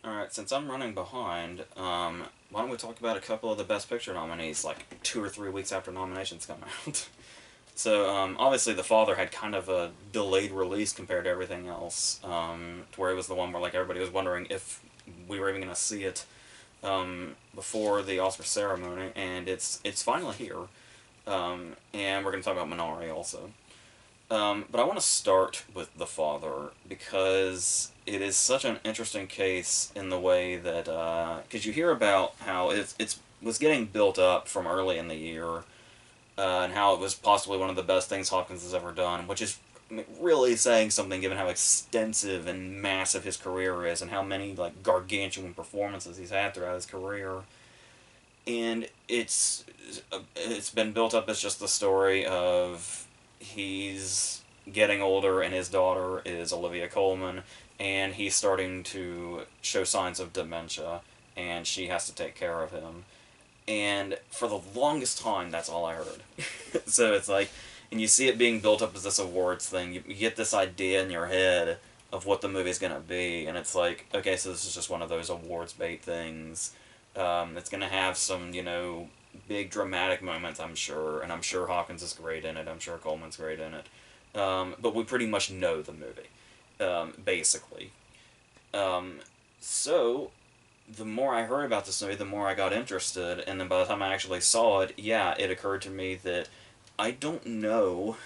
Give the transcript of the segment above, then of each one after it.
Alright, since I'm running behind, why don't we talk about a couple of the Best Picture nominees, like 2 or 3 weeks after nominations come out? So, obviously, The Father had kind of a delayed release compared to everything else, to where it was the one where, like, everybody was wondering if we were even going to see it, before the Oscar ceremony, and it's finally here. And we're going to talk about Minari also. But I want to start with The Father because it is such an interesting case in the way that because you hear about how it's was getting built up from early in the year, and how it was possibly one of the best things Hawkins has ever done, which is really saying something given how extensive and massive his career is and how many like gargantuan performances he's had throughout his career. And it's been built up as just the story of he's getting older and his daughter is Olivia Colman, and he's starting to show signs of dementia, and she has to take care of him. And for the longest time, that's all I heard. So it's like, and you see it being built up as this awards thing. You get this idea in your head of what the movie's gonna be, and it's like, okay, so this is just one of those awards bait things. It's gonna have some, big dramatic moments, I'm sure, and I'm sure Hawkins is great in it. I'm sure Coleman's great in it. But we pretty much know the movie, basically. Um, so the more I heard about this movie, the more I got interested, and then by the time I actually saw it, yeah, it occurred to me that I don't know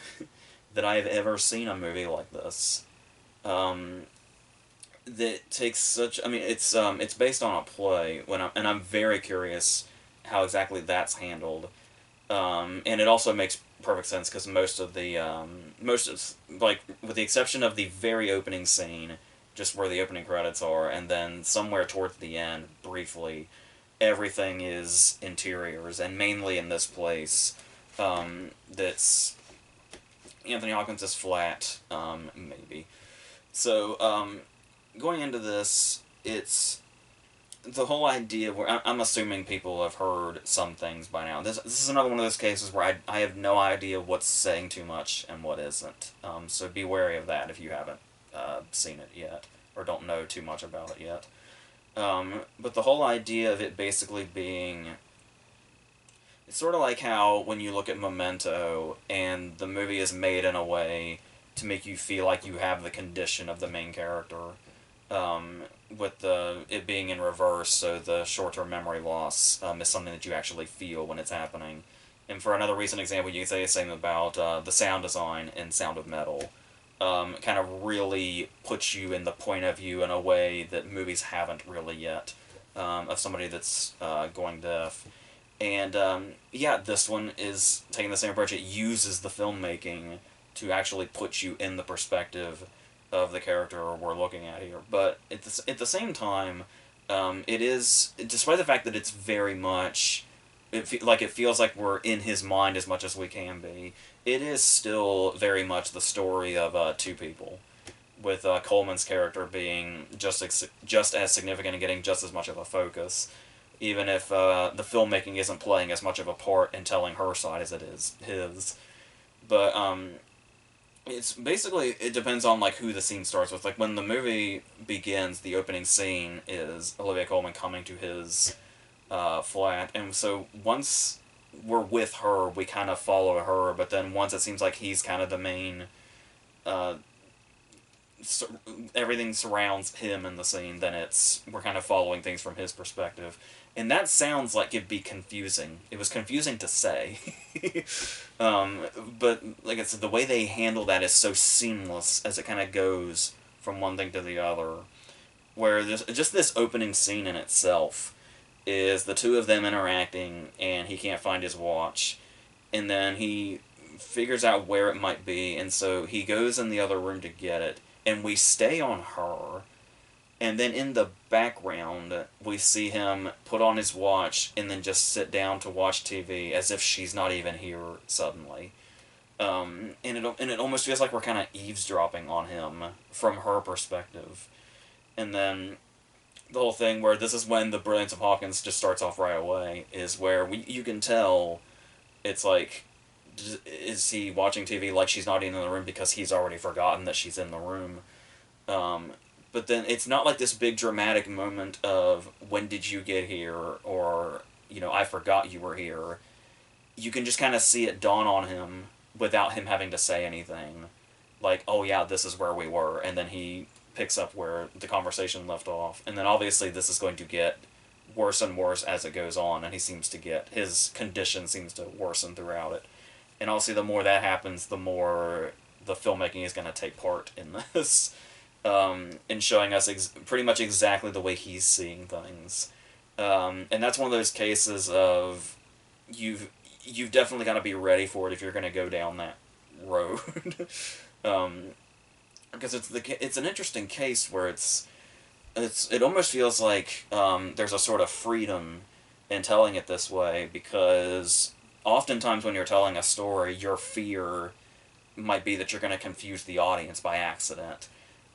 that I've ever seen a movie like this. Um, that takes such. I mean, it's based on a play. And I'm very curious how exactly that's handled. And it also makes perfect sense because most of, like, with the exception of the very opening scene, just where the opening credits are, and then somewhere towards the end, briefly, everything is interiors, and mainly in this place. That's Anthony Hawkins' flat, maybe. So, going into this, it's the whole idea where I'm assuming people have heard some things by now. This is another one of those cases where I have no idea what's saying too much and what isn't. So be wary of that if you haven't seen it yet or don't know too much about it yet. But the whole idea of it basically being, it's sort of like how when you look at Memento and the movie is made in a way to make you feel like you have the condition of the main character, with it being in reverse, so the short-term memory loss is something that you actually feel when it's happening. And for another recent example, you can say the same about the sound design in Sound of Metal. Kind of really puts you in the point of view in a way that movies haven't really yet, of somebody that's going deaf. And yeah, this one is taking the same approach. It uses the filmmaking to actually put you in the perspective of the character we're looking at here. But at the same time, it is, despite the fact that it's very much, it feels like we're in his mind as much as we can be, it is still very much the story of two people, with Coleman's character being just as significant and getting just as much of a focus, even if the filmmaking isn't playing as much of a part in telling her side as it is his. But it's basically, it depends on like who the scene starts with. Like when the movie begins, the opening scene is Olivia Colman coming to his flat, and so once we're with her, we kind of follow her. But then once it seems like he's kind of the main, uh, everything surrounds him in the scene, then we're kind of following things from his perspective. And that sounds like it'd be confusing. It was confusing to say. um, but, like I said, the way they handle that is so seamless as it kind of goes from one thing to the other. Where there's just this opening scene in itself is the two of them interacting, and he can't find his watch. And then he figures out where it might be, and so he goes in the other room to get it. And we stay on her, and then in the background, we see him put on his watch and then just sit down to watch TV as if she's not even here suddenly. And it almost feels like we're kind of eavesdropping on him from her perspective. And then the whole thing where this is when the brilliance of Hawkins just starts off right away, is where you can tell it's like, is he watching TV like she's not even in the room because he's already forgotten that she's in the room? Um, but then it's not like this big dramatic moment of when did you get here, or I forgot you were here. You can just kind of see it dawn on him without him having to say anything, like, oh yeah, this is where we were, and then he picks up where the conversation left off, and then obviously this is going to get worse and worse as it goes on, and his condition seems to worsen throughout it. And obviously the more that happens, the more the filmmaking is going to take part in this, in showing us pretty much exactly the way he's seeing things. And that's one of those cases of you've you've definitely got to be ready for it if you're going to go down that road. um, because it's an interesting case where it almost feels like there's a sort of freedom in telling it this way, because oftentimes when you're telling a story, your fear might be that you're going to confuse the audience by accident.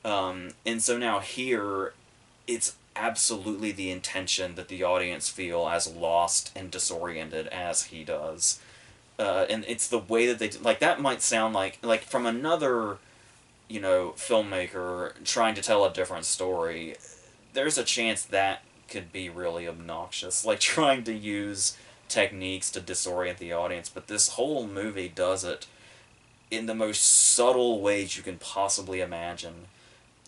And so now here, it's absolutely the intention that the audience feel as lost and disoriented as he does. And it's the way that like, that might sound like from another, filmmaker trying to tell a different story, there's a chance that could be really obnoxious, like trying to use techniques to disorient the audience. But this whole movie does it in the most subtle ways you can possibly imagine.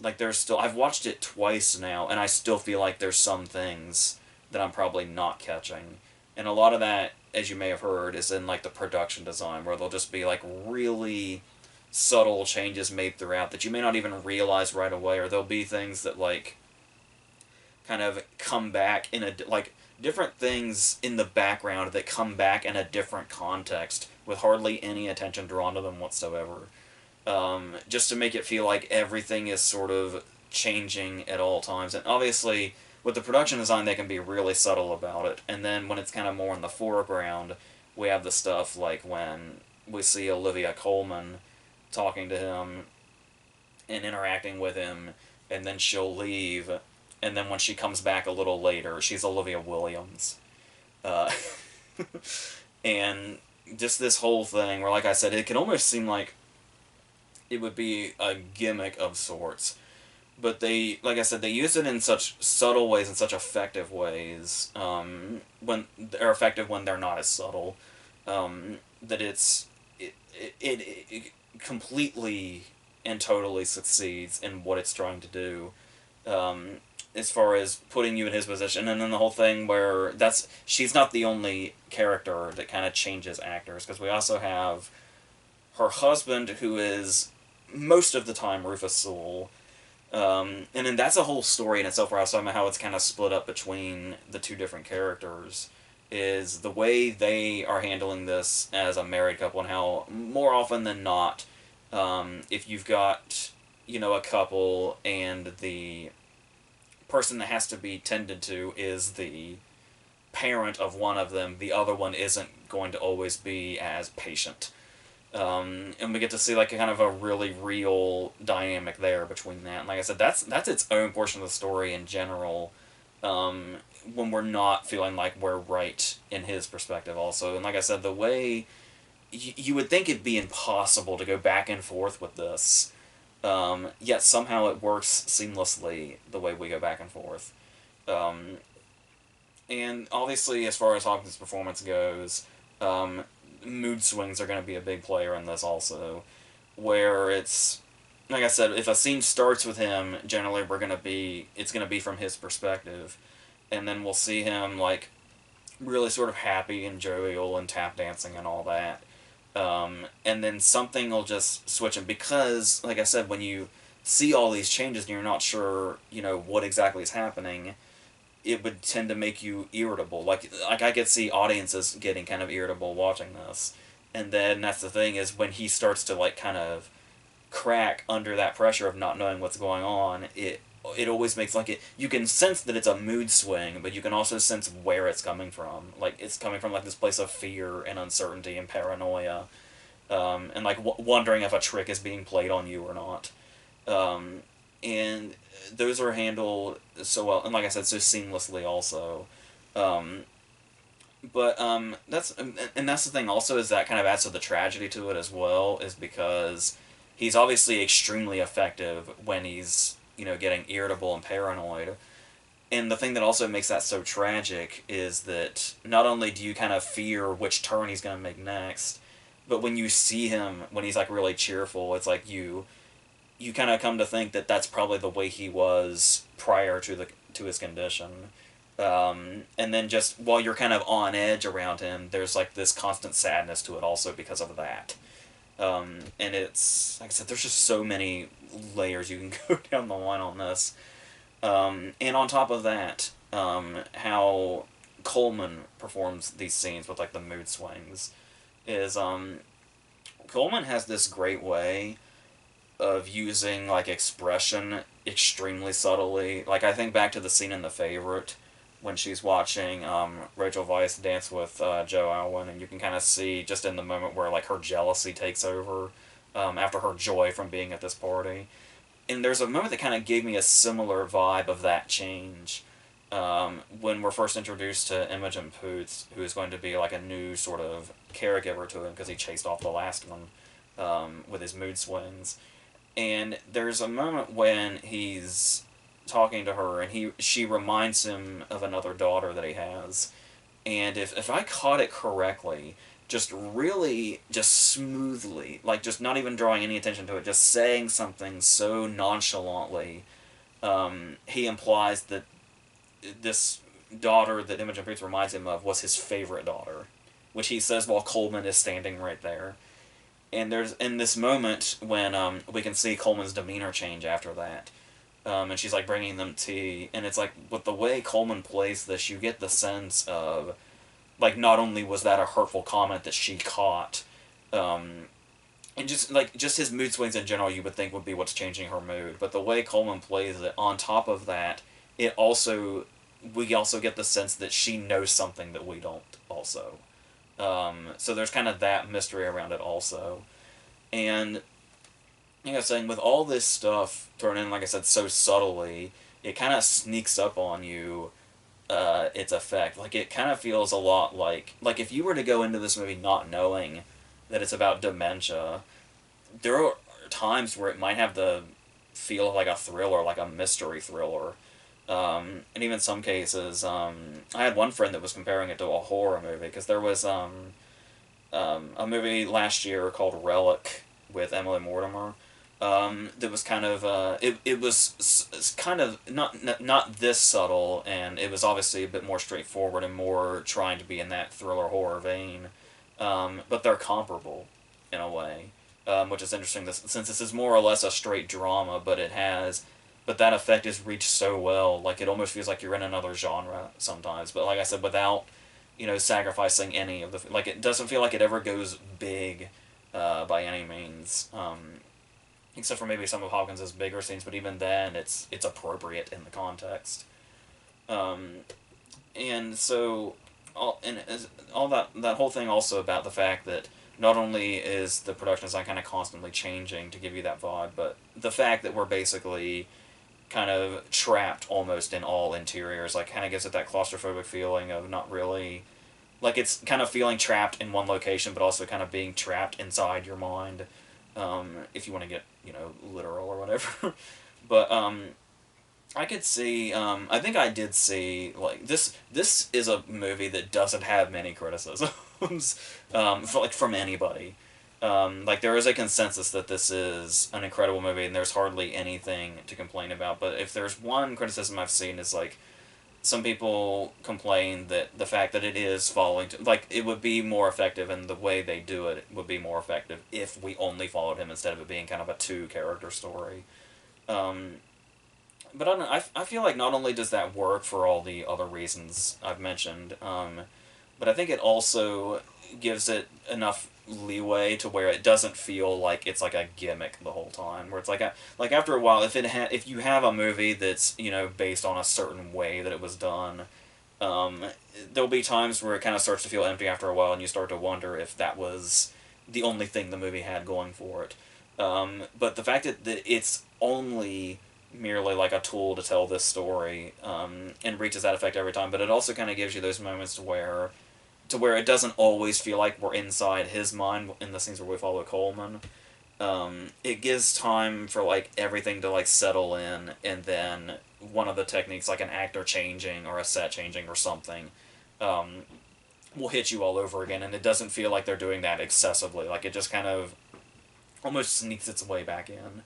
Like, I've watched it twice now, and I still feel like there's some things that I'm probably not catching. And a lot of that, as you may have heard, is in, like, the production design, where there'll just be, like, really subtle changes made throughout that you may not even realize right away, or there'll be things that, like, kind of come back like, different things in the background that come back in a different context with hardly any attention drawn to them whatsoever. Just to make it feel like everything is sort of changing at all times. And obviously, with the production design, they can be really subtle about it. And then when it's kind of more in the foreground, we have the stuff like when we see Olivia Colman talking to him and interacting with him, and then she'll leave, and then when she comes back a little later, she's Olivia Williams. Uh, and just this whole thing where, like I said, it can almost seem like it would be a gimmick of sorts. But like I said, they use it in such subtle ways and such effective ways, when they're effective when they're not as subtle, that it completely and totally succeeds in what it's trying to do, as far as putting you in his position. And then the whole thing where she's not the only character that kind of changes actors, because we also have her husband, who is most of the time Rufus Sewell. And then that's a whole story in itself, where I was talking about how it's kind of split up between the two different characters, is the way they are handling this as a married couple, and how more often than not, if you've got, a couple and the person that has to be tended to is the parent of one of them, the other one isn't going to always be as patient. And we get to see, like, a kind of a really real dynamic there between that. And like I said, that's its own portion of the story in general, when we're not feeling like we're right in his perspective also. And like I said, the way you would think it'd be impossible to go back and forth with this, yet somehow it works seamlessly the way we go back and forth. And obviously, as far as Hawkins' performance goes, mood swings are going to be a big player in this also, where it's, like I said, if a scene starts with him, generally it's going to be from his perspective, and then we'll see him, like, really sort of happy and jovial and tap dancing and all that, and then something will just switch him, because, like I said, when you see all these changes and you're not sure, what exactly is happening, it would tend to make you irritable. Like I could see audiences getting kind of irritable watching this. And then that's the thing, is when he starts to, like, kind of crack under that pressure of not knowing what's going on, it always makes, like, you can sense that it's a mood swing, but you can also sense where it's coming from. Like, it's coming from, like, this place of fear and uncertainty and paranoia, and, like, wondering if a trick is being played on you or not. And those are handled so well, and like I said, so seamlessly also. But that's the thing also, is that kind of adds to the tragedy to it as well, is because he's obviously extremely effective when he's, getting irritable and paranoid. And the thing that also makes that so tragic is that not only do you kind of fear which turn he's going to make next, but when you see him when he's like really cheerful, it's like you kind of come to think that that's probably the way he was prior to his condition. And then just while you're kind of on edge around him, there's like this constant sadness to it also because of that. And it's like I said, there's just so many layers you can go down the line on this. And on top of that, how Coleman performs these scenes with like the mood swings is Coleman has this great way of using like expression extremely subtly. Like I think back to the scene in The Favorite when she's watching Rachel Weisz dance with Joe Alwyn, and you can kind of see just in the moment where like her jealousy takes over after her joy from being at this party. And there's a moment that kind of gave me a similar vibe of that change when we're first introduced to Imogen Poots, who is going to be like a new sort of caregiver to him because he chased off the last one with his mood swings. And there's a moment when he's talking to her and she reminds him of another daughter that he has. And if I caught it correctly, just really, just smoothly, like just not even drawing any attention to it, just saying something so nonchalantly, he implies that this daughter that Imogen Poots reminds him of was his favorite daughter, which he says while Coleman is standing right there. And there's in this moment when we can see Coleman's demeanor change after that. And she's like bringing them tea, and it's like with the way Coleman plays this, you get the sense of like not only was that a hurtful comment that she caught, and just his mood swings in general, you would think would be what's changing her mood, but the way Coleman plays it, on top of that, we also get the sense that she knows something that we don't also. So there's kind of that mystery around it also, and saying with all this stuff thrown in, like I said, so subtly, it kind of sneaks up on you, its effect. Like, it kind of feels a lot like if you were to go into this movie not knowing that it's about dementia, there are times where it might have the feel of like a thriller, like a mystery thriller. And even in some cases, I had one friend that was comparing it to a horror movie, because there was a movie last year called Relic with Emily Mortimer. That was kind of it was kind of not this subtle, and it was obviously a bit more straightforward and more trying to be in that thriller horror vein, but they're comparable in a way, which is interesting. Since this is more or less a straight drama, but that effect is reached so well, like it almost feels like you're in another genre sometimes. But like I said, without sacrificing any of the, like, it doesn't feel like it ever goes big by any means. Except for maybe some of Hopkins' bigger scenes, but even then, it's appropriate in the context. And so, all that whole thing also about the fact that not only is the production design kind of constantly changing to give you that vibe, but the fact that we're basically kind of trapped almost in all interiors, like, kind of gives it that claustrophobic feeling of not really, like, it's kind of feeling trapped in one location, but also kind of being trapped inside your mind. If you want to get, literal or whatever. But, I could see, I think I did see, like, this is a movie that doesn't have many criticisms, from anybody. Like, there is a consensus that this is an incredible movie, and there's hardly anything to complain about, but if there's one criticism I've seen is, like, some people complain that the fact that it is following, like, it would be more effective, and the way they do it would be more effective if we only followed him instead of it being kind of a two-character story. But I don't know, I feel like not only does that work for all the other reasons I've mentioned, but I think it also gives it enough leeway to where it doesn't feel like it's like a gimmick the whole time, where it's like after a while, if you have a movie that's based on a certain way that it was done, there'll be times where it kind of starts to feel empty after a while, and you start to wonder if that was the only thing the movie had going for it. But the fact that it's only merely like a tool to tell this story, and reaches that effect every time, but it also kind of gives you those moments to where it doesn't always feel like we're inside his mind in the scenes where we follow Coleman. It gives time for like everything to like settle in, and then one of the techniques, like an actor changing or a set changing or something, um, will hit you all over again, and it doesn't feel like they're doing that excessively. Like it just kind of almost sneaks its way back in.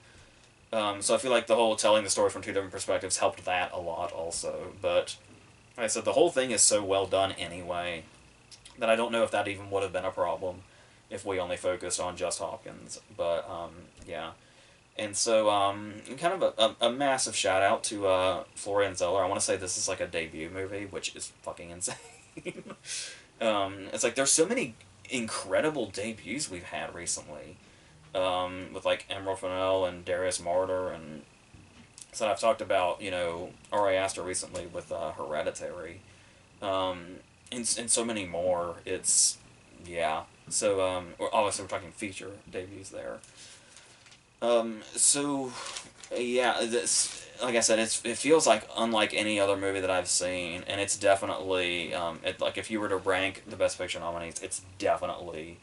So I feel like the whole telling the story from two different perspectives helped that a lot also. But like I said, the whole thing is so well done anyway that I don't know if that even would have been a problem if we only focused on just Hopkins. But yeah. And so, kind of a massive shout out to Florian Zeller. I want to say this is like a debut movie, which is fucking insane. It's like there's so many incredible debuts we've had recently, with like Emerald Fennell and Darius Martyr, and so I've talked about Ari Aster recently with Hereditary, um, and so many more. It's yeah. So obviously we're talking feature debuts there. So yeah, this like I said, it feels like unlike any other movie that I've seen, and it's definitely like if you were to rank the Best Picture nominees, it's definitely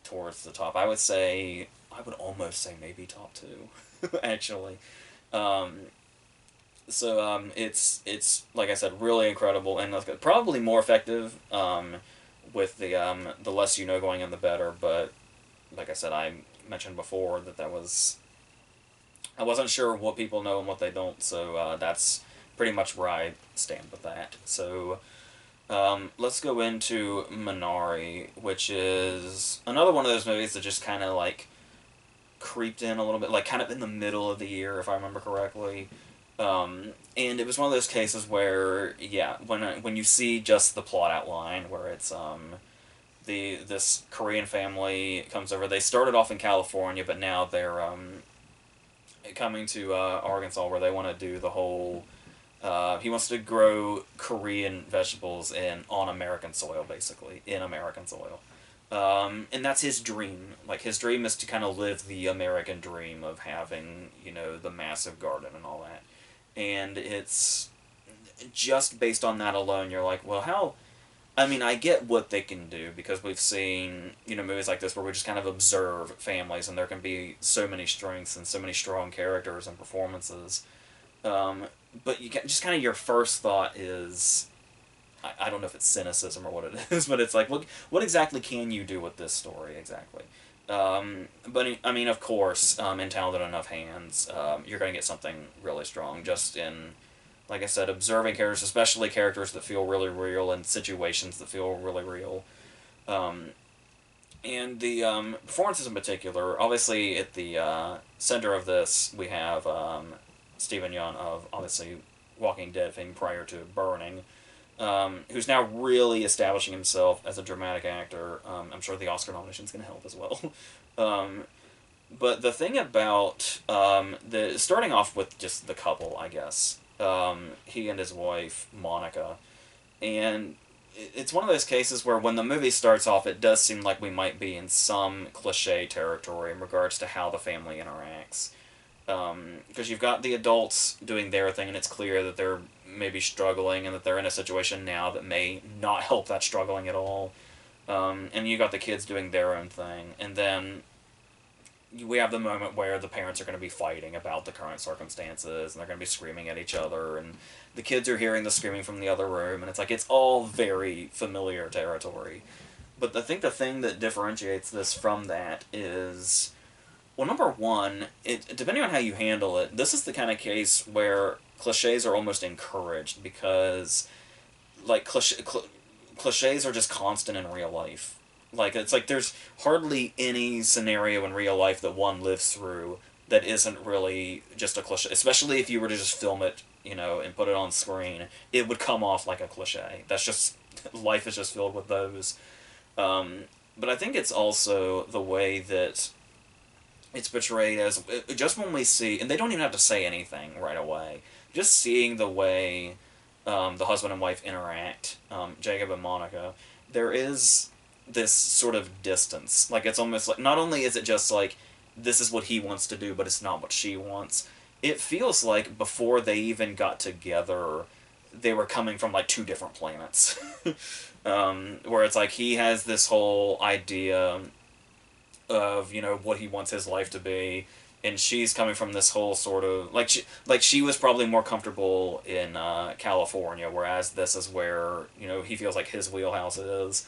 towards the top. I would almost say maybe top two, actually. Um, it's like I said, really incredible, and probably more effective with the less you know going in, the better. But like I said, I mentioned before that was I wasn't sure what people know and what they don't, so that's pretty much where I stand with that. So let's go into Minari, which is another one of those movies that just kind of like creeped in a little bit, like kind of in the middle of the year, if I remember correctly. And it was one of those cases where, yeah, when you see just the plot outline, where it's this Korean family comes over. They started off in California, but now they're coming to Arkansas, where they want to do the whole. He wants to grow Korean vegetables on American soil, basically in American soil, and that's his dream. Like his dream is to kind of live the American dream of having the massive garden and all that, and it's just based on that alone. You're like, well, how I mean, I get what they can do because we've seen, movies like this where we just kind of observe families and there can be so many strengths and so many strong characters and performances. Um, but you get just kind of your first thought is, I don't know if it's cynicism or what it is, but it's like, what exactly can you do with this story exactly? But I mean, of course, in talented enough hands, you're going to get something really strong just in like I said, observing characters, especially characters that feel really real and situations that feel really real. Um, and the performances in particular, obviously at the center of this, we have Stephen Yeun of obviously Walking Dead fame prior to Burning, who's now really establishing himself as a dramatic actor. I'm sure the Oscar nomination is going to help as well. um, but the thing about the starting off with just the couple, I guess, he and his wife Monica, and it's one of those cases where when the movie starts off, it does seem like we might be in some cliche territory in regards to how the family interacts. Because you've got the adults doing their thing, and it's clear that they're maybe struggling and that they're in a situation now that may not help that struggling at all. And you got the kids doing their own thing, and then we have the moment where the parents are going to be fighting about the current circumstances and they're going to be screaming at each other and the kids are hearing the screaming from the other room and it's like it's all very familiar territory. But I think the thing that differentiates this from that is, well, number one, depending on how you handle it, this is the kind of case where cliches are almost encouraged because like cliches are just constant in real life. Like it's like there's hardly any scenario in real life that one lives through that isn't really just a cliche. Especially if you were to just film it, and put it on screen, it would come off like a cliche. That's just life is just filled with those. But I think it's also the way that it's portrayed as just when we see, and they don't even have to say anything right away. Just seeing the way the husband and wife interact, Jacob and Monica, there is this sort of distance. Like it's almost like not only is it just like this is what he wants to do, but it's not what she wants. It feels like before they even got together, they were coming from like two different planets. Where it's like he has this whole idea of, you know, what he wants his life to be, and she's coming from this whole sort of like she was probably more comfortable in California, whereas this is where, you know, he feels like his wheelhouse is.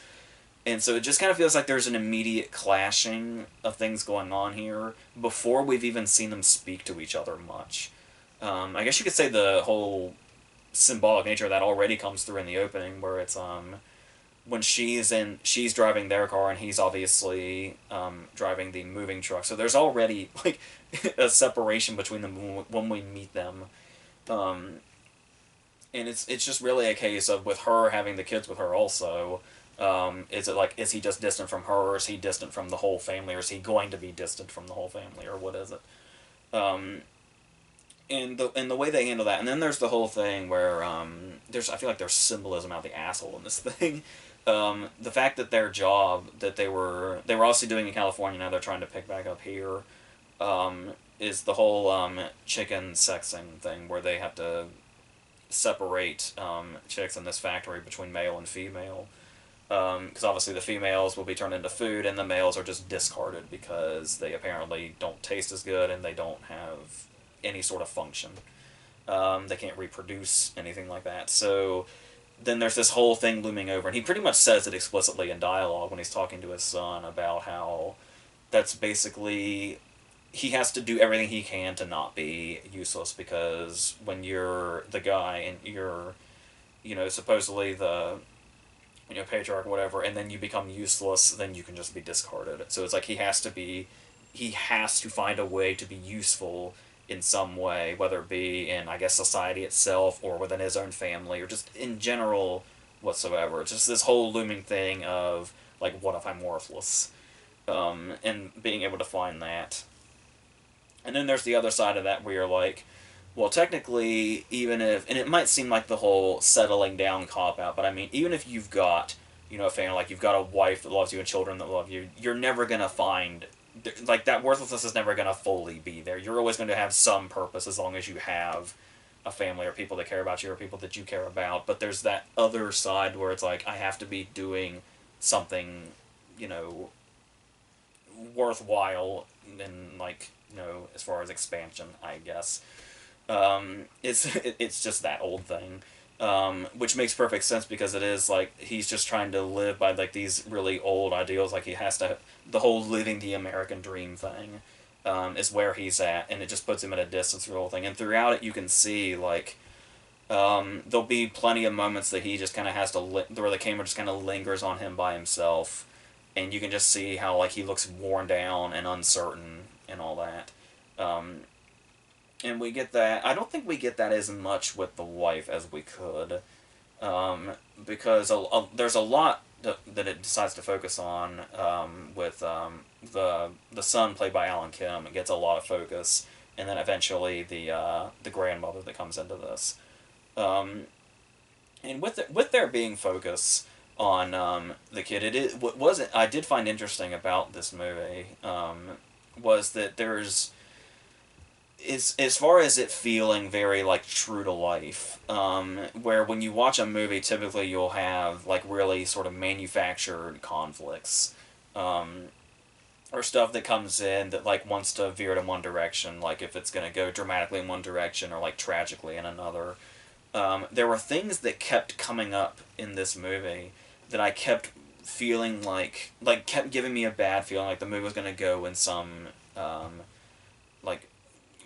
And so it just kind of feels like there's an immediate clashing of things going on here before we've even seen them speak to each other much. I guess you could say the whole symbolic nature of that already comes through in the opening, where it's when she's driving their car and he's obviously driving the moving truck. So there's already like a separation between them when we meet them, um, and it's just really a case of with her having the kids with her also. Is it like, is he just distant from her, or is he distant from the whole family, or is he going to be distant from the whole family, or what is it? Um, and the way they handle that, and then there's the whole thing where there's I feel like there's symbolism out the asshole in this thing. The fact that their job that they were also doing in California, now they're trying to pick back up here, is the whole chicken sexing thing where they have to separate chicks in this factory between male and female, because obviously the females will be turned into food and the males are just discarded because they apparently don't taste as good and they don't have any sort of function. They can't reproduce anything like that. So then there's this whole thing looming over, and he pretty much says it explicitly in dialogue when he's talking to his son about how that's basically he has to do everything he can to not be useless, because when you're the guy and you're, you know, supposedly the, you know, patriarch or whatever, and then you become useless, then you can just be discarded. So it's like he has to find a way to be useful in some way, whether it be in, I guess, society itself or within his own family or just in general whatsoever. It's just this whole looming thing of like, what if I'm worthless, and being able to find that. And then there's the other side of that where you're like, well, technically, even if, and it might seem like the whole settling down cop out, but I mean, even if you've got, you know, a family, like you've got a wife that loves you and children that love you, you're never gonna find, like, that worthlessness is never gonna fully be there. You're always going to have some purpose as long as you have a family or people that care about you or people that you care about. But there's that other side where it's like, I have to be doing something, you know, worthwhile, and like, you know, as far as expansion, I guess. It's just that old thing, which makes perfect sense because it is like he's just trying to live by like these really old ideals. Like he has to, the whole living the American dream thing, is where he's at, and it just puts him at a distance through the whole thing. And throughout it, you can see like there'll be plenty of moments that he just kind of has to where the camera just kind of lingers on him by himself, and you can just see how like he looks worn down and uncertain and all that. And we get that. I don't think we get that as much with the wife as we could, because there's a lot that it decides to focus on, with the son played by Alan Kim. It gets a lot of focus, and then eventually the grandmother that comes into this, and with there being focus on the kid, it is what was it I did find interesting about this movie, was that there's, as far as it feeling very like true to life, where when you watch a movie, typically you'll have like really sort of manufactured conflicts, or stuff that comes in that like wants to veer it in one direction, like if it's going to go dramatically in one direction or like tragically in another. There were things that kept coming up in this movie that I kept feeling like kept giving me a bad feeling, like the movie was going to go in some like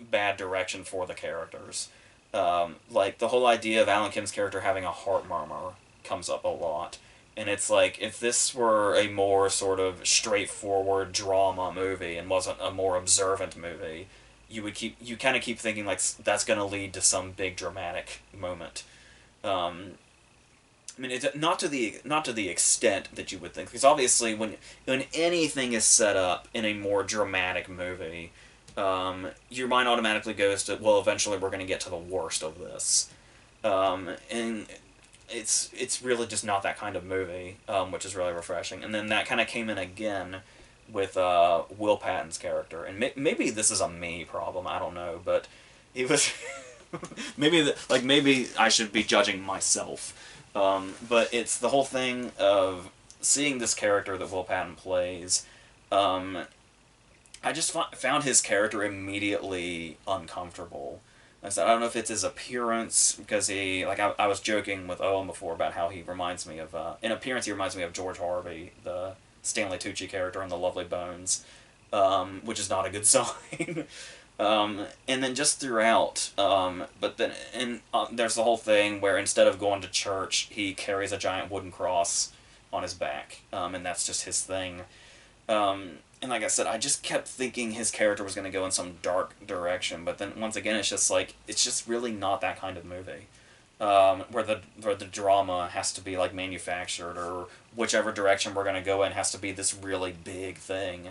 bad direction for the characters. Like the whole idea of Alan Kim's character having a heart murmur comes up a lot. And it's like, if this were a more sort of straightforward drama movie and wasn't a more observant movie, you kind of keep thinking like that's going to lead to some big dramatic moment. I mean, it's not to the extent that you would think, because obviously when anything is set up in a more dramatic movie, your mind automatically goes to, well, eventually we're going to get to the worst of this, and it's really just not that kind of movie, which is really refreshing. And then that kind of came in again with Will Patton's character, and maybe this is a me problem, I don't know, but he was maybe I should be judging myself, but it's the whole thing of seeing this character that Will Patton plays, I just found his character immediately uncomfortable. I said, I don't know if it's his appearance, because he, like, I was joking with Owen before about how he reminds me of, in appearance, he reminds me of George Harvey, the Stanley Tucci character in The Lovely Bones, which is not a good sign. And then just throughout, but then, and there's the whole thing where instead of going to church, he carries a giant wooden cross on his back, and that's just his thing. And like I said, I just kept thinking his character was going to go in some dark direction, but then once again, it's just like it's just really not that kind of movie. Where the drama has to be like manufactured, or whichever direction we're going to go in has to be this really big thing.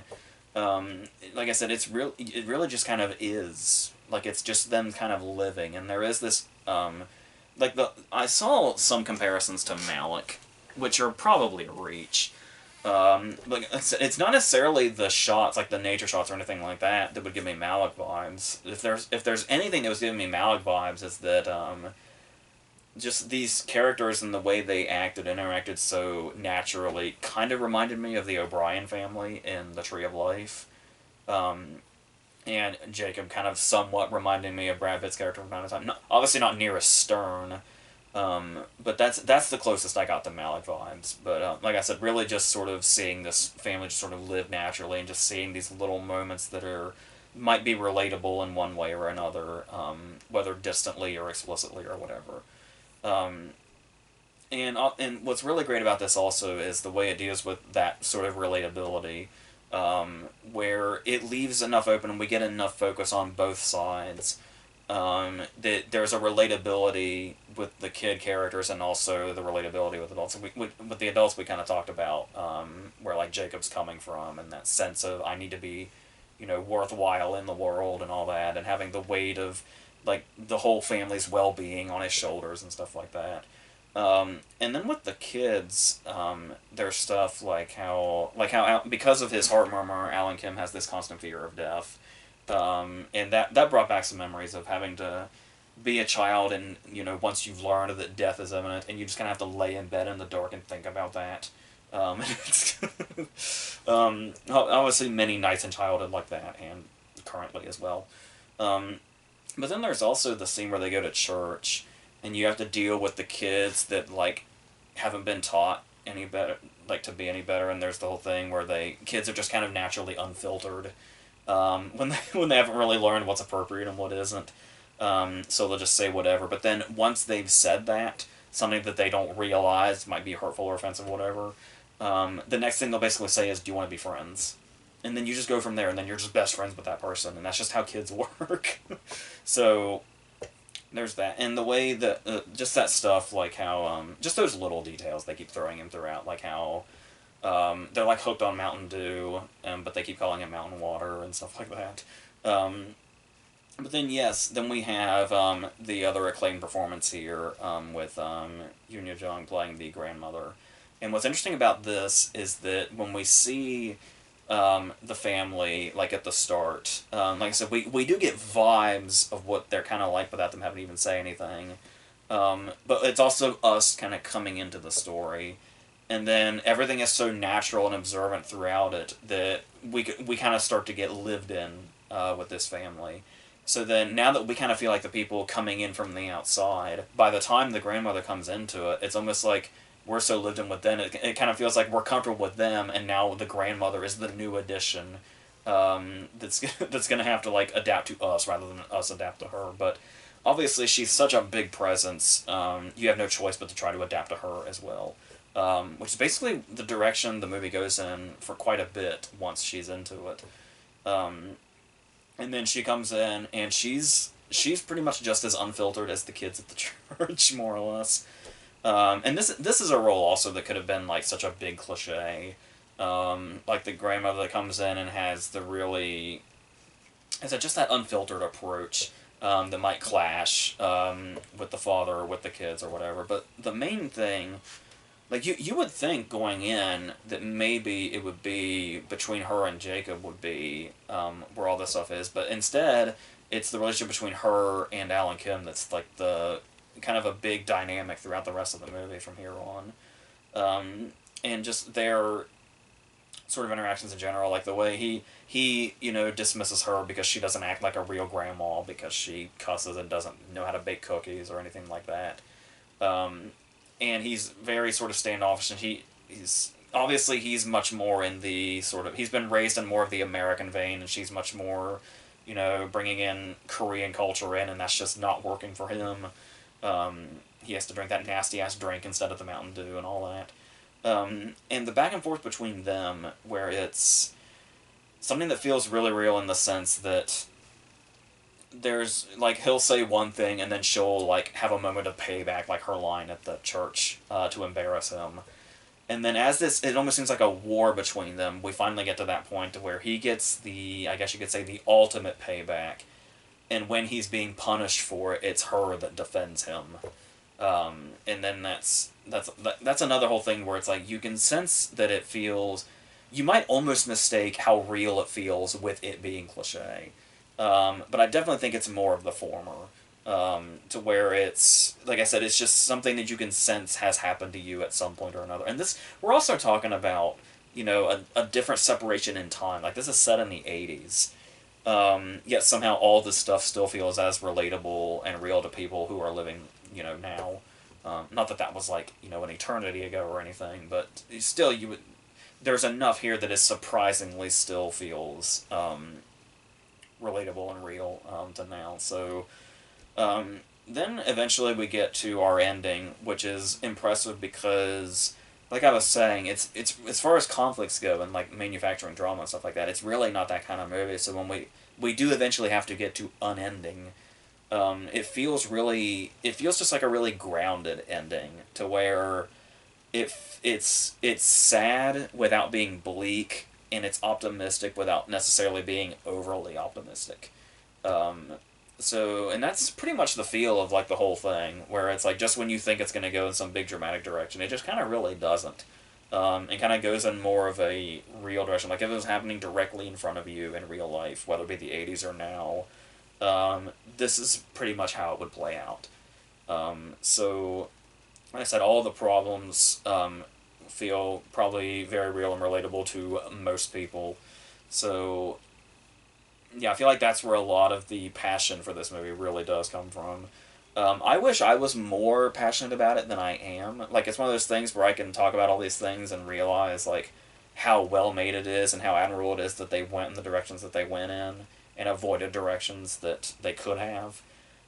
Like I said, it really just kind of is like it's just them kind of living, and there is this like the I saw some comparisons to Malik, which are probably a reach. Like it's not necessarily the shots, like the nature shots or anything like that, that would give me Malik vibes. If there's anything that was giving me Malik vibes, is that just these characters and the way they acted and interacted so naturally kind of reminded me of the O'Brien family in The Tree of Life. Um, and Jacob kind of somewhat reminding me of Brad Pitt's character from time to time. Obviously not near as stern, but that's the closest I got to Malik vibes. But like I said, really just sort of seeing this family just sort of live naturally, and just seeing these little moments that are might be relatable in one way or another, whether distantly or explicitly or whatever. Um, and what's really great about this also is the way it deals with that sort of relatability, where it leaves enough open and we get enough focus on both sides, that there's a relatability with the kid characters and also the relatability with adults. With the adults, we kind of talked about where like Jacob's coming from, and that sense of I need to be, worthwhile in the world and all that, and having the weight of like the whole family's well-being on his shoulders and stuff like that. And then with the kids, there's stuff like how because of his heart murmur, Alan Kim has this constant fear of death, and that brought back some memories of having to be a child, and once you've learned that death is imminent, and you just kind of have to lay in bed in the dark and think about that. It's obviously many nights in childhood like that, and currently as well. Um, but then there's also the scene where they go to church, and you have to deal with the kids that like haven't been taught any better, like to be any better, and there's the whole thing where kids are just kind of naturally unfiltered, when they haven't really learned what's appropriate and what isn't. So they'll just say whatever. But then once they've said that, something that they don't realize might be hurtful or offensive, or whatever, the next thing they'll basically say is, "Do you want to be friends?" And then you just go from there, and then you're just best friends with that person, and that's just how kids work. So there's that, and the way that just that stuff, like how just those little details they keep throwing in throughout, like how they're like hooked on Mountain Dew, but they keep calling it Mountain Water and stuff like that. But then yes, then we have the other acclaimed performance here, with Yunya Jung playing the grandmother. And what's interesting about this is that when we see the family, like at the start, like I said, we do get vibes of what they're kind of like without them having to even say anything. But it's also us kind of coming into the story, and then everything is so natural and observant throughout it that we kind of start to get lived in with this family. So then, now that we kind of feel like the people coming in from the outside, by the time the grandmother comes into it, it's almost like we're so lived in with them. It kind of feels like we're comfortable with them, and now the grandmother is the new addition, that's that's gonna have to like adapt to us rather than us adapt to her. But obviously, she's such a big presence. You have no choice but to try to adapt to her as well, which is basically the direction the movie goes in for quite a bit once she's into it. And then she comes in, and she's pretty much just as unfiltered as the kids at the church, more or less. And this is a role also that could have been like such a big cliche, like the grandmother that comes in and has the really, is it just that unfiltered approach, that might clash with the father or with the kids or whatever. But the main thing, like you would think going in that maybe it would be between her and Jacob would be where all this stuff is, but instead it's the relationship between her and Alan Kim that's like the kind of a big dynamic throughout the rest of the movie from here on, and just their sort of interactions in general, like the way he dismisses her because she doesn't act like a real grandma because she cusses and doesn't know how to bake cookies or anything like that. Um, and he's very sort of standoffish, and he's obviously he's much more in the sort of he's been raised in more of the American vein, and she's much more, bringing in Korean culture in, and that's just not working for him. Um, he has to drink that nasty ass drink instead of the Mountain Dew and all that. And the back and forth between them, where it's something that feels really real in the sense that there's like he'll say one thing and then she'll like have a moment of payback, like her line at the church to embarrass him. And then as this, it almost seems like a war between them. We finally get to that point to where he gets the, I guess you could say, the ultimate payback. And when he's being punished for it, it's her that defends him. And then that's another whole thing where it's like you can sense that it feels. You might almost mistake how real it feels with it being cliche. But I definitely think it's more of the former. To where it's, like I said, it's just something that you can sense has happened to you at some point or another. And this, we're also talking about, a different separation in time. Like, this is set in the 80s. Yet somehow all this stuff still feels as relatable and real to people who are living, now. Not that that was like, an eternity ago or anything, but still, there's enough here that it surprisingly still feels, relatable and real, to now. So, then eventually we get to our ending, which is impressive because, like I was saying, it's as far as conflicts go and like manufacturing drama and stuff like that, it's really not that kind of movie. So when we do eventually have to get to unending, it feels just like a really grounded ending to where it's sad without being bleak, and it's optimistic without necessarily being overly optimistic. Um, and that's pretty much the feel of like the whole thing, where it's like just when you think it's going to go in some big dramatic direction, it just kind of really doesn't. And kind of goes in more of a real direction. Like if it was happening directly in front of you in real life, whether it be the 80s or now, this is pretty much how it would play out. So, like I said, all the problems feel probably very real and relatable to most people. So, yeah, I feel like that's where a lot of the passion for this movie really does come from. I wish I was more passionate about it than I am. Like, it's one of those things where I can talk about all these things and realize, like, how well made it is and how admirable it is that they went in the directions that they went in and avoided directions that they could have.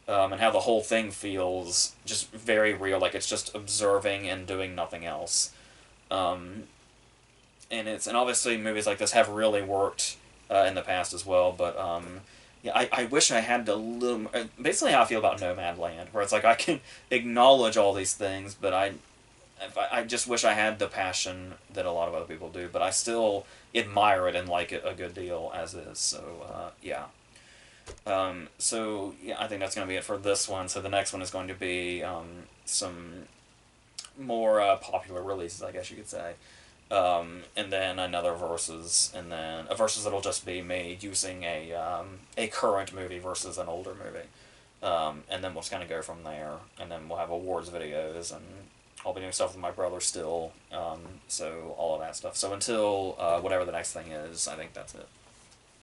And how the whole thing feels just very real, like it's just observing and doing nothing else. Um, and obviously movies like this have really worked in the past as well. But yeah, I wish I had a little. Basically, how I feel about Nomadland, where it's like I can acknowledge all these things, but I just wish I had the passion that a lot of other people do. But I still admire it and like it a good deal as is. So yeah. So yeah, I think that's going to be it for this one. So the next one is going to be some more popular releases, I guess you could say. And then another versus, and then a versus that'll just be me using a current movie versus an older movie. And then we'll just kind of go from there. And then we'll have awards videos, and I'll be doing stuff with my brother still. So all of that stuff. So until whatever the next thing is, I think that's it.